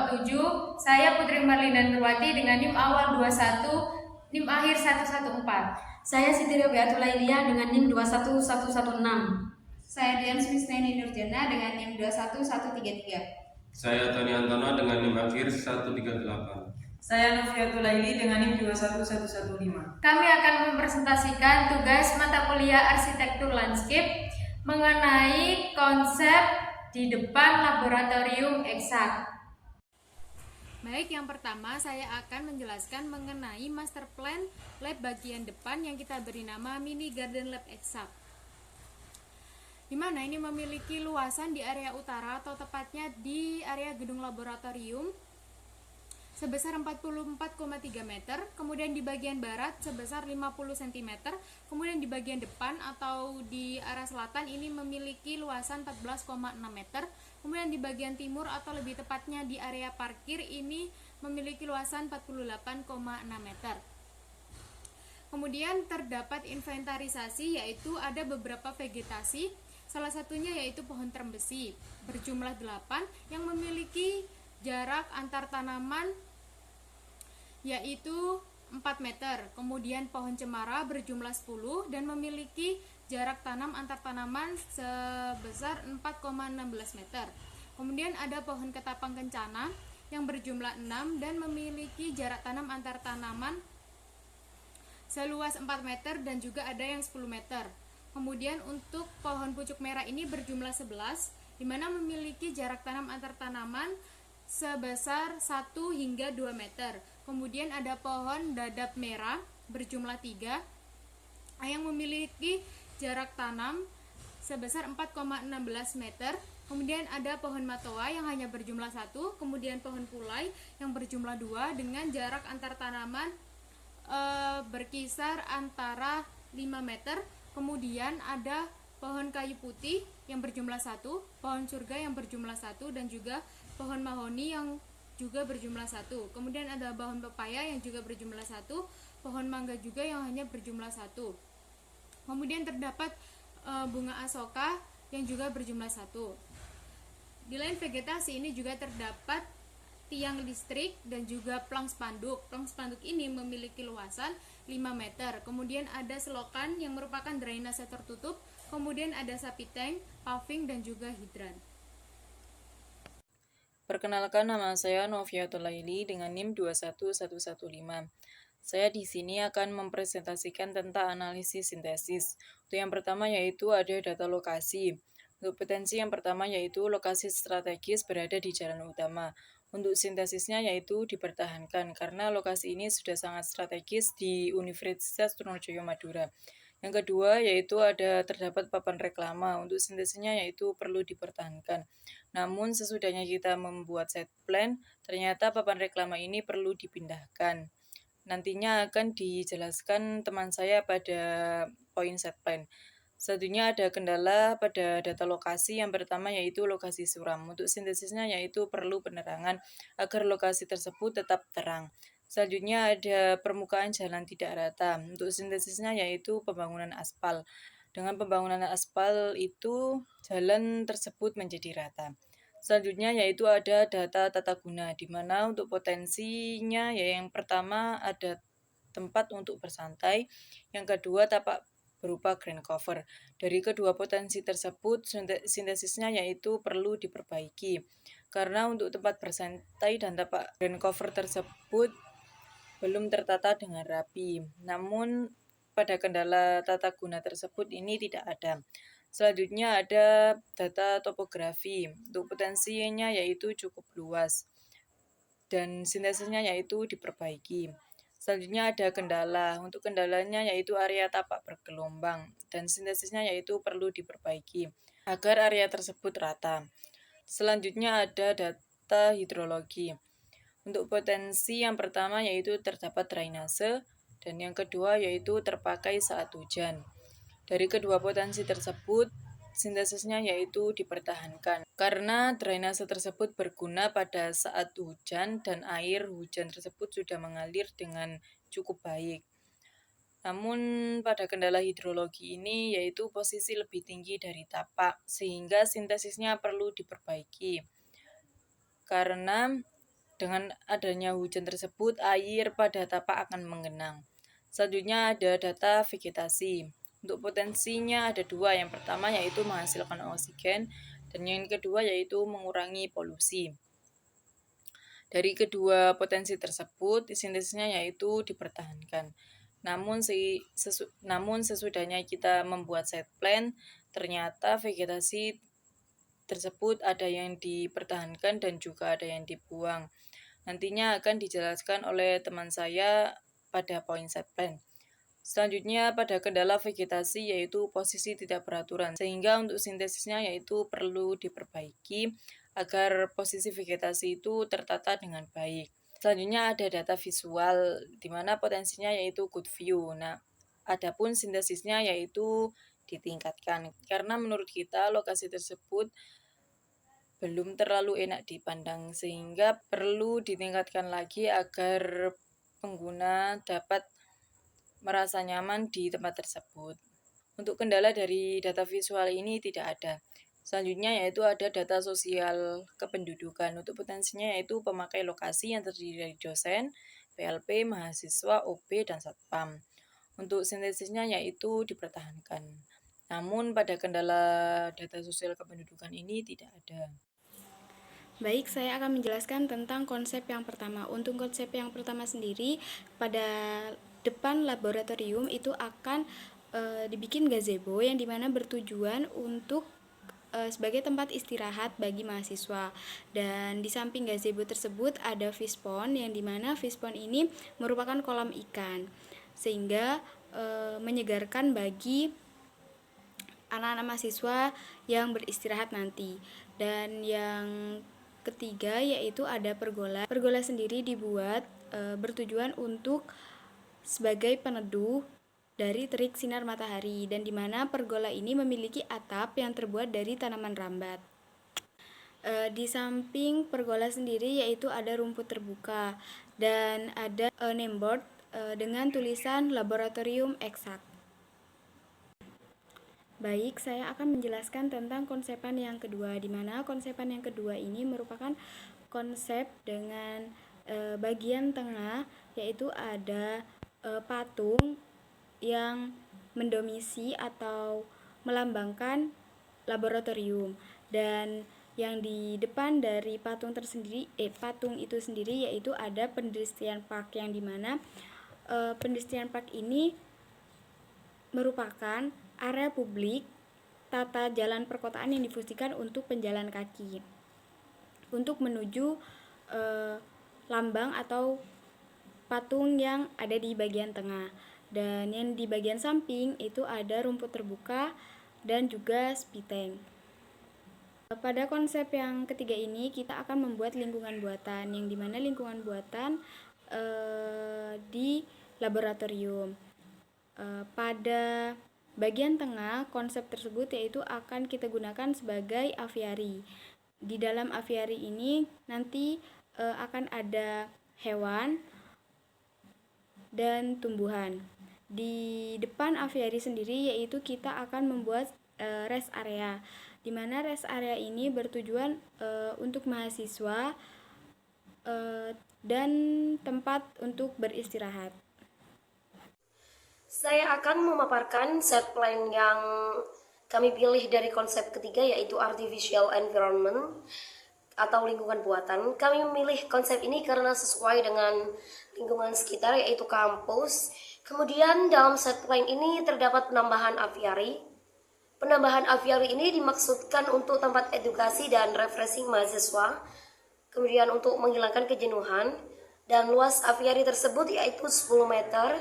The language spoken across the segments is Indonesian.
27. Saya Putri Marlina Nurwati dengan NIM awal 21, NIM akhir 114. Saya Siti Robiatul Lailia dengan NIM 21116. Saya Dian Smisneni Nurjana dengan NIM 21133. Saya Tony Antono dengan NIM akhir 138. Saya Noviatul Laili dengan NIM 21115. Kami akan mempresentasikan tugas mata kuliah Arsitektur Landscape mengenai konsep di depan laboratorium eksak. Baik, yang pertama saya akan menjelaskan mengenai master plan lab bagian depan yang kita beri nama Mini Garden Lab Eksak. Di mana ini memiliki luasan di area utara atau tepatnya di area gedung laboratorium sebesar 44,3 meter, kemudian di bagian barat sebesar 50 cm, kemudian di bagian depan atau di arah selatan ini memiliki luasan 14,6 meter, kemudian di bagian timur atau lebih tepatnya di area parkir ini memiliki luasan 48,6 meter. Kemudian terdapat inventarisasi, yaitu ada beberapa vegetasi, salah satunya yaitu pohon terembesi berjumlah 8 yang memiliki jarak antar tanaman yaitu 4 meter. Kemudian pohon cemara berjumlah 10 dan memiliki jarak tanam antar tanaman sebesar 4,16 meter. Kemudian ada pohon ketapang kencana yang berjumlah 6 dan memiliki jarak tanam antar tanaman seluas 4 meter dan juga ada yang 10 meter. Kemudian untuk pohon pucuk merah ini berjumlah 11, di mana memiliki jarak tanam antar tanaman sebesar 1 hingga 2 meter. Kemudian ada pohon dadap merah berjumlah 3 yang memiliki jarak tanam sebesar 4,16 meter. Kemudian ada pohon matoa yang hanya berjumlah 1, kemudian pohon pulai yang berjumlah 2 dengan jarak antar tanaman berkisar antara 5 meter. Kemudian ada pohon kayu putih yang berjumlah 1, pohon surga yang berjumlah 1, dan juga pohon mahoni yang juga berjumlah 1. Kemudian ada pohon pepaya yang juga berjumlah 1, pohon mangga juga yang hanya berjumlah 1. Kemudian terdapat bunga asoka yang juga berjumlah 1. Di lain vegetasi ini juga terdapat tiang listrik dan juga plang spanduk. Plang spanduk ini memiliki luasan 5 meter. Kemudian ada selokan yang merupakan drainase tertutup. Kemudian ada sapi tank, paving, dan juga hidran. Perkenalkan, nama saya Noviatul Laili dengan NIM 21115. Saya di sini akan mempresentasikan tentang analisis sintesis. Untuk yang pertama yaitu ada data lokasi. Untuk potensi yang pertama yaitu lokasi strategis berada di jalan utama. Untuk sintesisnya yaitu dipertahankan karena lokasi ini sudah sangat strategis di Universitas Trunojoyo Madura. Yang kedua yaitu terdapat papan reklama. Untuk sintesisnya yaitu perlu dipertahankan. Namun sesudahnya kita membuat set plan, ternyata papan reklama ini perlu dipindahkan. Nantinya akan dijelaskan teman saya pada poin set plan. Selanjutnya ada kendala pada data lokasi. Yang pertama yaitu lokasi suram. Untuk sintesisnya yaitu perlu penerangan agar lokasi tersebut tetap terang. Selanjutnya ada permukaan jalan tidak rata. Untuk sintesisnya yaitu pembangunan aspal. Dengan pembangunan aspal itu jalan tersebut menjadi rata. Selanjutnya yaitu ada data tata guna, di mana untuk potensinya yang pertama ada tempat untuk bersantai, yang kedua tapak berupa ground cover. Dari kedua potensi tersebut, sintesisnya yaitu perlu diperbaiki. Karena untuk tempat bersantai dan tapak ground cover tersebut belum tertata dengan rapi. Namun pada kendala tata guna tersebut ini tidak ada. Selanjutnya ada data topografi. Untuk potensinya yaitu cukup luas dan sintesisnya yaitu diperbaiki. Selanjutnya ada kendala. Untuk kendalanya yaitu area tapak bergelombang dan sintesisnya yaitu perlu diperbaiki agar area tersebut rata. Selanjutnya ada data hidrologi. Untuk potensi yang pertama yaitu terdapat drainase dan yang kedua yaitu terpakai saat hujan. Dari kedua potensi tersebut, sintesisnya yaitu dipertahankan karena drainase tersebut berguna pada saat hujan dan air hujan tersebut sudah mengalir dengan cukup baik. Namun pada kendala hidrologi ini yaitu posisi lebih tinggi dari tapak sehingga sintesisnya perlu diperbaiki. Karena Dengan adanya hujan tersebut, air pada tapak akan menggenang. Selanjutnya ada data vegetasi. Untuk potensinya ada dua. Yang pertama yaitu menghasilkan oksigen, dan yang kedua yaitu mengurangi polusi. Dari kedua potensi tersebut, sintesisnya yaitu dipertahankan. Namun sesudahnya kita membuat set plan, ternyata vegetasi tersebut ada yang dipertahankan dan juga ada yang dibuang. Nantinya akan dijelaskan oleh teman saya pada poin set plan. Selanjutnya pada kendala vegetasi yaitu posisi tidak beraturan, sehingga untuk sintesisnya yaitu perlu diperbaiki agar posisi vegetasi itu tertata dengan baik. Selanjutnya ada data visual, di mana potensinya yaitu good view. Nah, adapun sintesisnya yaitu ditingkatkan, karena menurut kita lokasi tersebut belum terlalu enak dipandang, sehingga perlu ditingkatkan lagi agar pengguna dapat merasa nyaman di tempat tersebut. Untuk kendala dari data visual ini tidak ada. Selanjutnya yaitu ada data sosial kependudukan. Untuk potensinya yaitu pemakai lokasi yang terdiri dari dosen, PLP, mahasiswa, OB, dan satpam. Untuk sintesisnya yaitu dipertahankan. Namun pada kendala data sosial kependudukan ini tidak ada. Baik, saya akan menjelaskan tentang konsep yang pertama. Untuk konsep yang pertama sendiri, pada depan laboratorium itu akan dibikin gazebo yang dimana bertujuan untuk sebagai tempat istirahat bagi mahasiswa. Dan di samping gazebo tersebut ada fish pond, yang dimana fish pond ini merupakan kolam ikan, sehingga menyegarkan bagi anak-anak mahasiswa yang beristirahat nanti. Dan yang ketiga yaitu ada pergola. Pergola sendiri dibuat bertujuan untuk sebagai peneduh dari terik sinar matahari, dan dimana pergola ini memiliki atap yang terbuat dari tanaman rambat. Di samping pergola sendiri yaitu ada rumput terbuka dan ada nameboard dengan tulisan laboratorium eksak. Baik, saya akan menjelaskan tentang konsepan yang kedua, di mana konsepan yang kedua ini merupakan konsep dengan bagian tengah, yaitu ada patung yang mendomisi atau melambangkan laboratorium, dan yang di depan dari patung itu sendiri yaitu ada pedestrian park, yang dimana pedestrian park ini merupakan area publik tata jalan perkotaan yang difungsikan untuk penjalan kaki untuk menuju lambang atau patung yang ada di bagian tengah. Dan yang di bagian samping itu ada rumput terbuka dan juga spiteng. Pada konsep yang ketiga ini kita akan membuat lingkungan buatan, yang dimana lingkungan buatan di laboratorium. Pada bagian tengah konsep tersebut yaitu akan kita gunakan sebagai aviari. Di dalam aviari ini nanti akan ada hewan dan tumbuhan. Di depan aviari sendiri yaitu kita akan membuat rest area, di mana rest area ini bertujuan untuk mahasiswa dan tempat untuk beristirahat. Saya akan memaparkan set plan yang kami pilih dari konsep ketiga, yaitu artificial environment atau lingkungan buatan. Kami memilih konsep ini karena sesuai dengan lingkungan sekitar, yaitu kampus. Kemudian dalam set plan ini terdapat penambahan aviari. Penambahan aviari ini dimaksudkan untuk tempat edukasi dan refreshing mahasiswa, kemudian untuk menghilangkan kejenuhan, dan luas aviari tersebut yaitu 10 meter.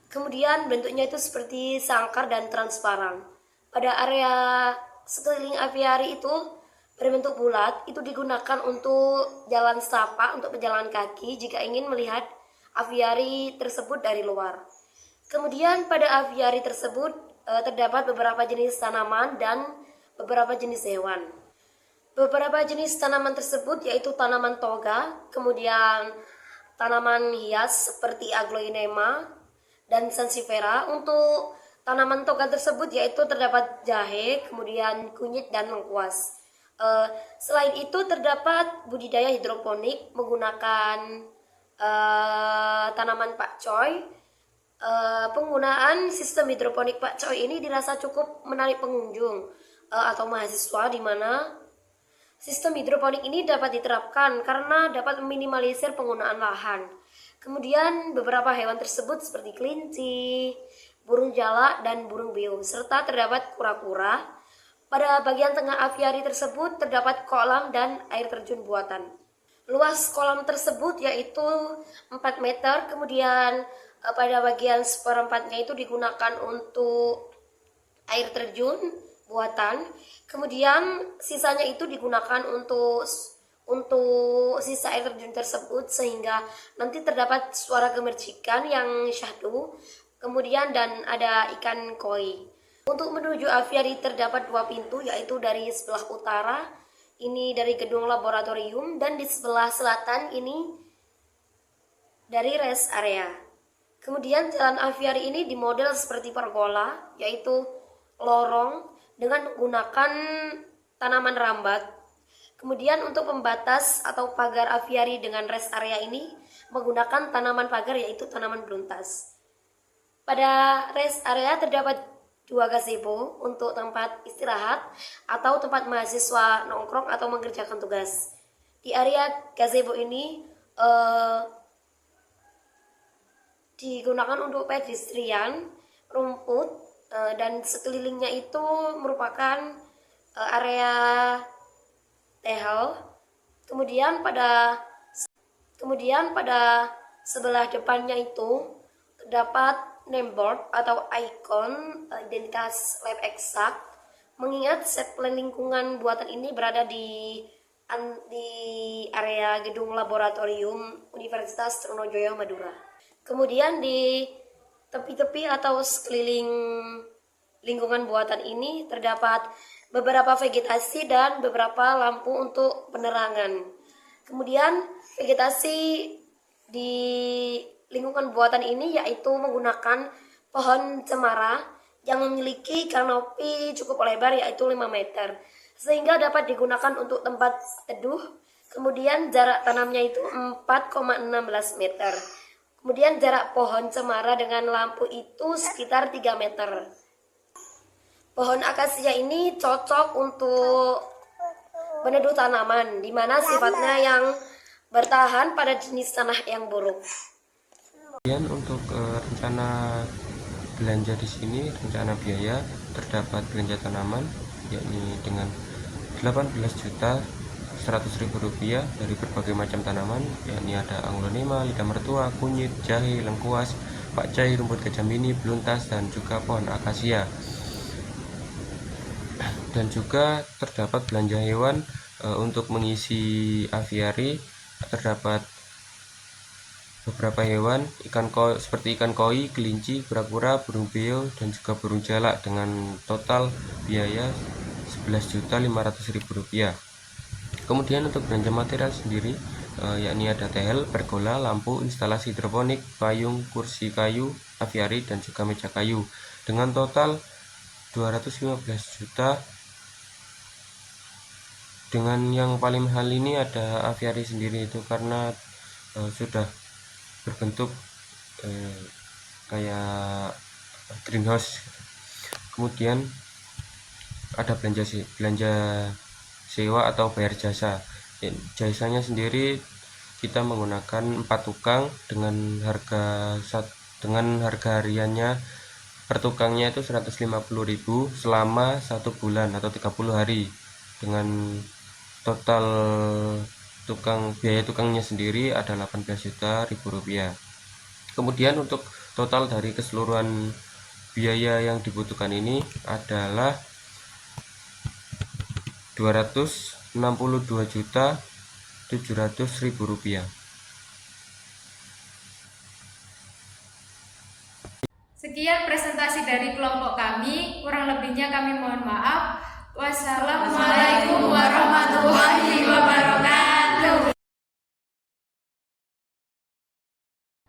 Kemudian bentuknya itu seperti sangkar dan transparan. Pada area sekeliling aviari itu berbentuk bulat, itu digunakan untuk jalan setapak untuk pejalan kaki jika ingin melihat aviari tersebut dari luar. Kemudian pada aviari tersebut terdapat beberapa jenis tanaman dan beberapa jenis hewan. Beberapa jenis tanaman tersebut yaitu tanaman toga, kemudian tanaman hias seperti aglaonema dan sansevieria. Untuk tanaman toga tersebut yaitu terdapat jahe, kemudian kunyit dan lengkuas. Selain itu terdapat budidaya hidroponik menggunakan tanaman pakcoy. Penggunaan sistem hidroponik pakcoy ini dirasa cukup menarik pengunjung atau mahasiswa, di mana sistem hidroponik ini dapat diterapkan karena dapat meminimalisir penggunaan lahan. Kemudian beberapa hewan tersebut seperti kelinci, burung jalak, dan burung beo, serta terdapat kura-kura. Pada bagian tengah aviari tersebut terdapat kolam dan air terjun buatan. Luas kolam tersebut yaitu 4 meter, kemudian pada bagian seperempatnya itu digunakan untuk air terjun buatan, kemudian sisanya itu digunakan untuk sisa air terjun tersebut, sehingga nanti terdapat suara gemercikan yang syahdu, kemudian dan ada ikan koi. Untuk menuju aviari terdapat 2 pintu, yaitu dari sebelah utara ini dari gedung laboratorium, dan di sebelah selatan ini dari rest area. Kemudian jalan aviari ini dimodel seperti pergola, yaitu lorong dengan menggunakan tanaman rambat. Kemudian untuk pembatas atau pagar aviari dengan rest area ini menggunakan tanaman pagar, yaitu tanaman beluntas. Pada rest area terdapat 2 gazebo untuk tempat istirahat atau tempat mahasiswa nongkrong atau mengerjakan tugas. Di area gazebo ini digunakan untuk pedestrian, rumput, dan sekelilingnya itu merupakan area tehel. Kemudian pada sebelah depannya itu terdapat nameboard atau ikon identitas lab eksak. Mengingat set plan lingkungan buatan ini berada di area gedung laboratorium Universitas Trunojoyo Madura. Kemudian di tepi-tepi atau sekeliling lingkungan buatan ini terdapat beberapa vegetasi dan beberapa lampu untuk penerangan. Kemudian vegetasi di lingkungan buatan ini yaitu menggunakan pohon cemara yang memiliki kanopi cukup lebar, yaitu 5 meter, sehingga dapat digunakan untuk tempat teduh. Kemudian jarak tanamnya itu 4,16 meter. Kemudian jarak pohon cemara dengan lampu itu sekitar 3 meter. Pohon akasia ini cocok untuk meneduh tanaman, di mana sifatnya yang bertahan pada jenis tanah yang buruk. Kemudian untuk rencana belanja di sini, rencana biaya, terdapat belanja tanaman yakni dengan 18.100.000 rupiah dari berbagai macam tanaman, yakni ada aglonema, lidah mertua, kunyit, jahe, lengkuas, pakcoy, rumput gajah mini, beluntas, dan juga pohon akasia. Dan juga terdapat belanja hewan untuk mengisi aviari. Terdapat beberapa hewan seperti ikan koi, kelinci, kura-kura, burung beo, dan juga burung jalak dengan total biaya 11.500.000 rupiah. Kemudian untuk belanja material sendiri yakni ada tehel, pergola, lampu, instalasi hidroponik, payung, kursi kayu, aviari, dan juga meja kayu dengan total 215 juta. Dengan yang paling mahal ini ada aviari sendiri, itu karena sudah berbentuk kayak greenhouse. Kemudian ada belanja sewa atau bayar jasa. Jasanya sendiri kita menggunakan 4 tukang dengan harga hariannya per tukangnya itu 150.000 selama 1 bulan atau 30 hari, dengan total biaya tukangnya sendiri ada 18.000.000 rupiah. Kemudian untuk total dari keseluruhan biaya yang dibutuhkan ini adalah 262.700.000 rupiah. Sekian presentasi dari kelompok kami, kurang lebihnya kami mohon maaf. Wassalamualaikum warahmatullahi wabarakatuh.